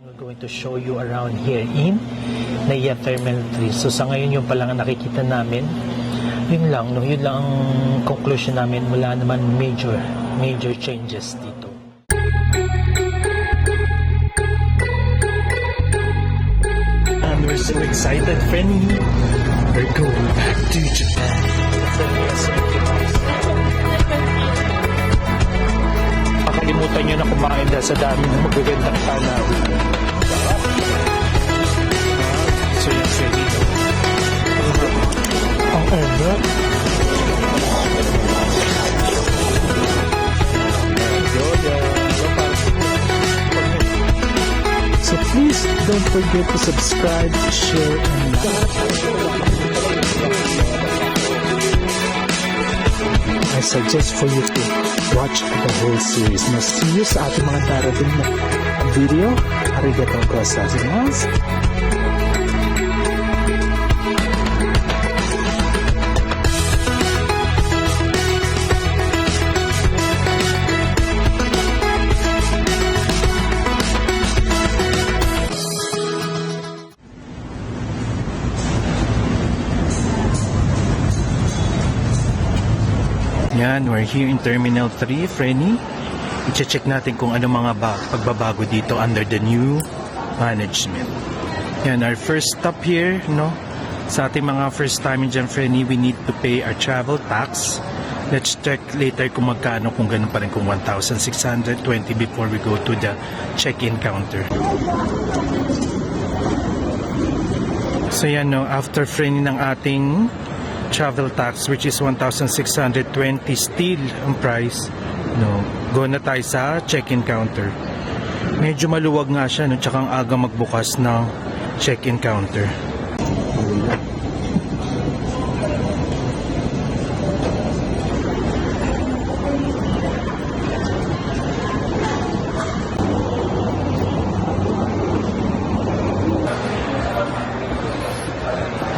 We're going to show you around here in Naiya Terminal 3. So sa ngayon yung palang nakikita namin, yun lang ang conclusion namin. Wala naman major changes dito. And we're so excited, Frenny. We're going back to Japan. Pakalimutan nyo na kumain dahil sa dami ng magagandang tanawin. So yan, Freddy. Ang endo. So please don't forget to subscribe, share, and like. I suggest for you to watch the whole series. Now, see you sa ating mga darating na video. Arigatou gozaimasu. Yan, we're here in Terminal 3, Frenny. I-check natin kung ano mga pagbabago dito under the new management. Yan, our first stop here, no? Sa ating mga first time dyan, Frenny, we need to pay our travel tax. Let's check later kung magkano, kung ganun pa rin, kung 1,620 before we go to the check-in counter. So yan, no, after Frenny ng ating travel tax, which is 1,620 still ang price, no, go na tayo sa check-in counter. Medyo maluwag nga siya, no, tsaka ang aga magbukas ng check-in counter.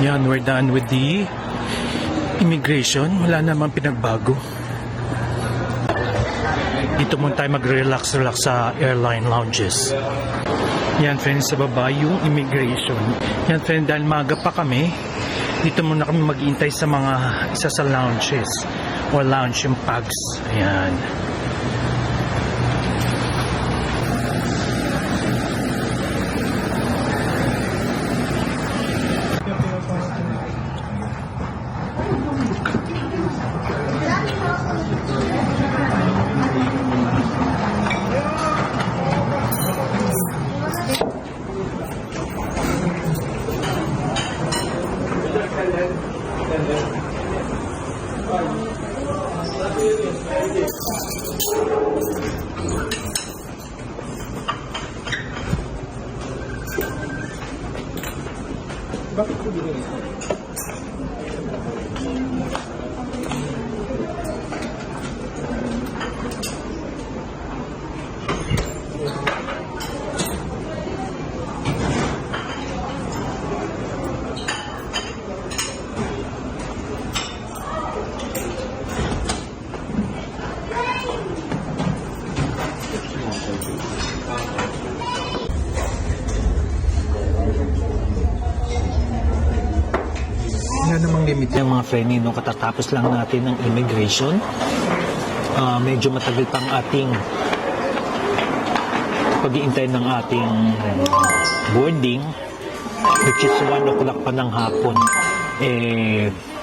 Yan, we're done with the immigration. Wala namang pinagbago. Dito muna tayo mag-relax sa airline lounges. Yan, friends, sa baba yung immigration. Yan, friends, dahil maga pa kami, dito muna kami mag-iintay sa mga isa sa lounges or lounge yung PAGS. Ayan. Bakit ko binili? Yan namang limit ng mga Frenny, no? Katatapos lang natin ng immigration. Medyo matagal pang ating pag-iintay ng ating boarding, which is 1 o'clock pa ng hapon.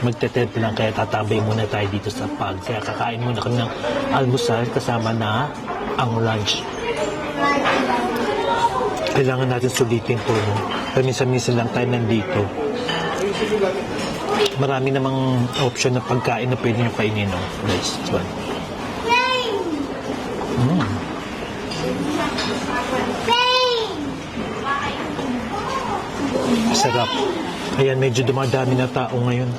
Magte-temp lang, kaya tatabay muna tayo dito sa PAG. Kaya kakain muna kami ng almusal kasama na ang lunch. Kailangan natin sulitin po, no? Minsan-minsan lang tayo nandito. Marami namang option na pagkain na pwede nyo kainin, no? Guys, it's fun. Sarap. Ayan, medyo dumadami na tao ngayon.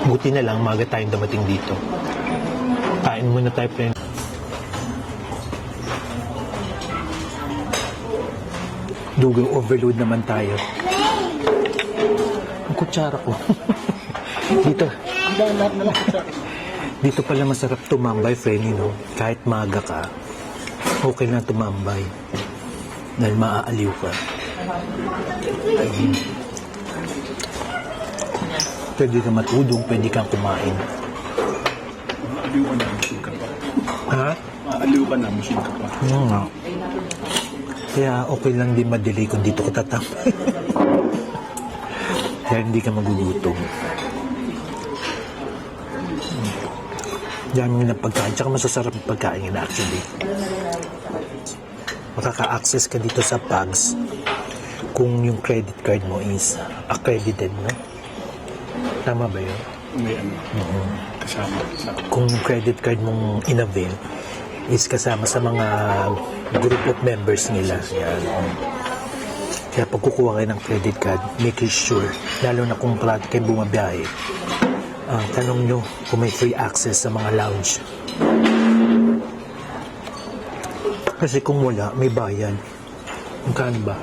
Buti na lang, maga tayong dumating dito. Kain muna tayo, friend. Dugo overload naman tayo. Ang kutsara ko. Dito. Dito pala masarap tumambay, Frenny, no? Kahit maaga ka, okay lang tumambay. Dahil maaaliw ka. Pwede ka matulog, pwede kang kumain. Maaliw ka na, machine ka pa. Ha? Maaliw ka na, machine ka pa. Oo nga. Kaya okay lang din madelay kung dito ka tatambay. Kaya hindi ka magugutom. Dami ng pagkain. Tsaka masasarap ang pagkain yun actually. Makaka-access ka dito sa PAGS kung yung credit card mo is accredited, no? Tama ba yun? May ano, kasama sa Kung yung credit card mong in-avail is kasama sa mga group of members nila. Yan. Kaya pag kukuha kayo ng credit card, make sure, lalo na kung parati kayo bumabiyahe, tanong nyo kung may free access sa mga lounge. Kasi kung wala, may bayan. Magkano ba?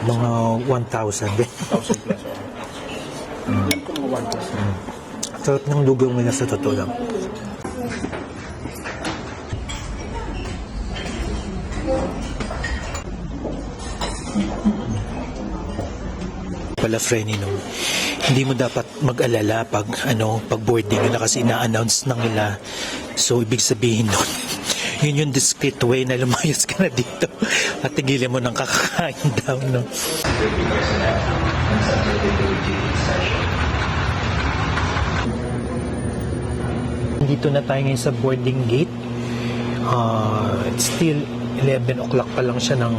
Mga 1,000 din. 1,000 plus. Kung mga 1,000. Sarap ng lugaw nila sa totoo lang. Pala, Frenny, no? Hindi mo dapat mag-alala pag boarding nila kasi ina-announce na nila. So, ibig sabihin nun, yun yung discreet way na lumayas ka na dito at tigilan mo ng kakakain daw, no? Dito na tayo ngayon sa boarding gate. It's still 11 o'clock pa lang siya ng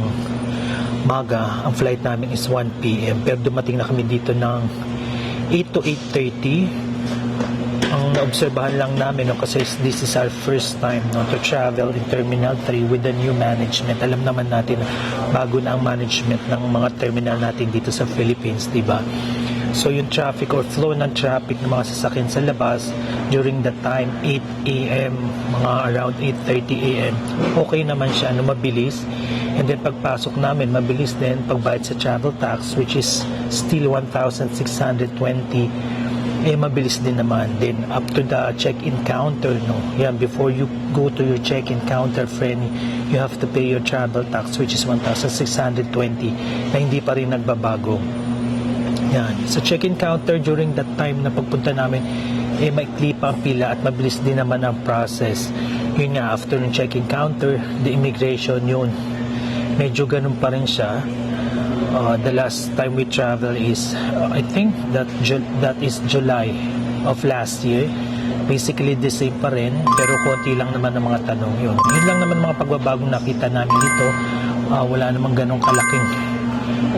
maga. Ang flight namin is 1 p.m. Pero dumating na kami dito ng 8 to 8:30. Ang naobserbahan lang namin, no, kasi this is our first time, no, to travel in Terminal 3 with the new management. Alam naman natin na bago na ang management ng mga terminal natin dito sa Philippines, diba? So yung traffic or flow ng traffic ng mga sasakyan sa labas during the time 8 a.m. mga around 8:30 a.m. okay naman siya, mabilis. And then pagpasok namin, mabilis din pagbayad sa travel tax, which is still 1,620. Mabilis din naman. Then up to the check-in counter, no? Yan, before you go to your check-in counter, friend, you have to pay your travel tax, which is 1,620 na hindi pa rin nagbabago. Yan. Sa check-in counter during that time na pagpunta namin, maikli pa ang pila at mabilis din naman ang process. Yun nga, after ng check-in counter, the immigration yun. Medyo ganun pa rin siya. The last time we travel is, I think that is July of last year. Basically the same pa rin, pero konti lang naman ang mga tanong yun. Yun lang naman mga pagbabagong nakita namin dito. Wala namang ganong kalaking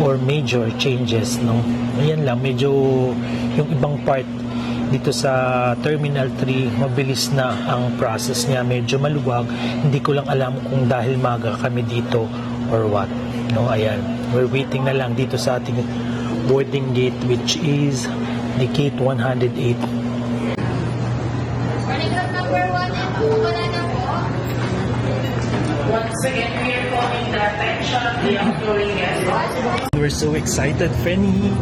or major changes, no? Ayan lang, medyo yung ibang part dito sa Terminal 3, mabilis na ang process niya, medyo maluwag. Hindi ko lang alam kung dahil maga kami dito or what, no? Ayan, we're waiting na lang dito sa ating boarding gate, which is the gate 108. Once again, we are calling the attention of the outgoing guests. We're so excited, Frenny.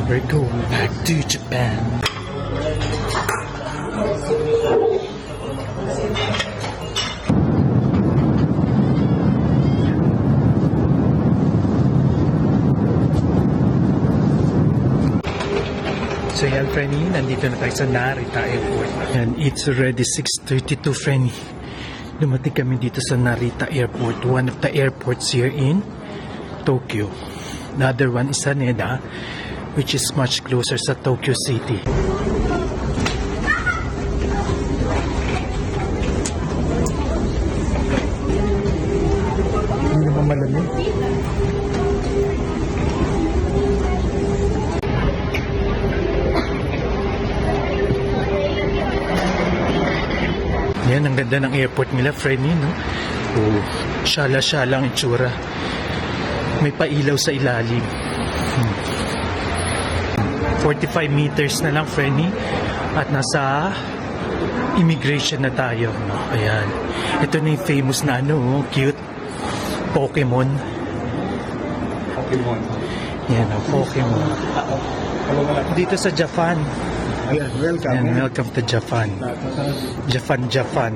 We're going back to Japan. So yan, Frenny, nandito na tayo sa Narita Airport. And it's already 6:32, Frenny. Dumating kami dito sa Narita Airport, one of the airports here in Tokyo. The other one is Haneda, which is much closer sa Tokyo City. Hindi naman malamig. Yan, ang ganda ng airport nila, Frenny, no? Oh, syala-syala ang itsura. May pailaw sa ilalim. 45 meters na lang, Frenny. At nasa immigration na tayo, no? Ayan. Ito na yung famous na cute Pokemon. Pokemon. Yan, Pokemon. Dito sa Japan, Yes, welcome. And welcome to Japan. Japan.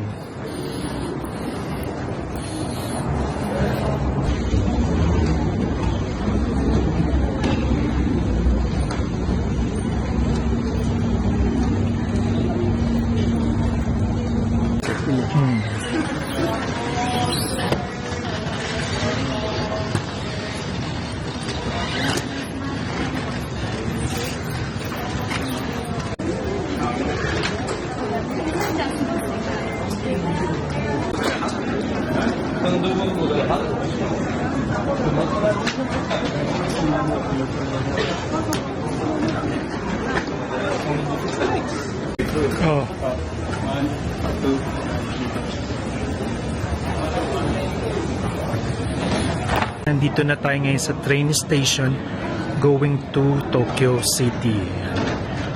Oh. Nandito na tayo ngayon sa train station going to Tokyo City.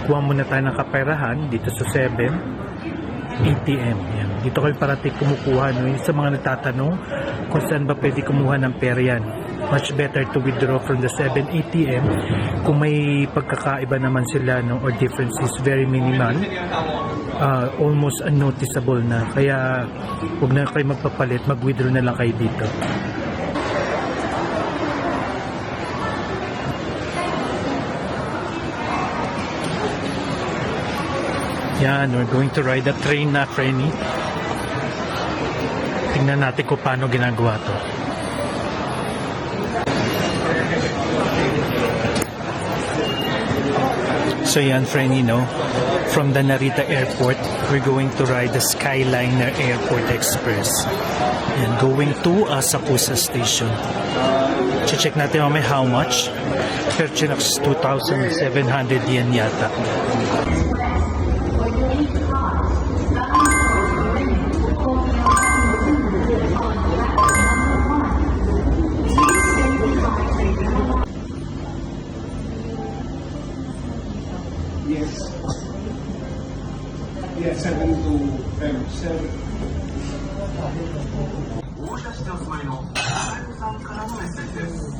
Kuha muna tayo ng kaperahan dito sa 7 ATM. Yan. Dito kayo parati kumukuha. No? Yung sa mga nagtatanong kung saan ba pwede kumuha ng pera yan. Much better to withdraw from the 7 ATM kung may pagkakaiba naman sila no, or difference is very minimal. Almost unnoticeable na. Kaya huwag na kayo magpapalit, mag-withdraw na lang kayo dito. Yan, we're going to ride a train na, Frenny. Tingnan natin kung paano ginagawa to. So yan, Frenny, no? From the Narita Airport, we're going to ride the Skyliner Airport Express. Yan, going to Asakusa Station. Check natin mamaya how much. Per chinox 2,700 yen yata. Yes. Yeah, 7 to 7. 大社市でお住まいのカエルさんからのメッセージです。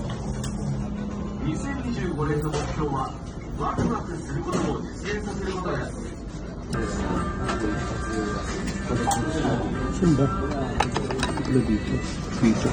2025年の目標はワクワクすることを実現させることです。 Saan ba? Dito.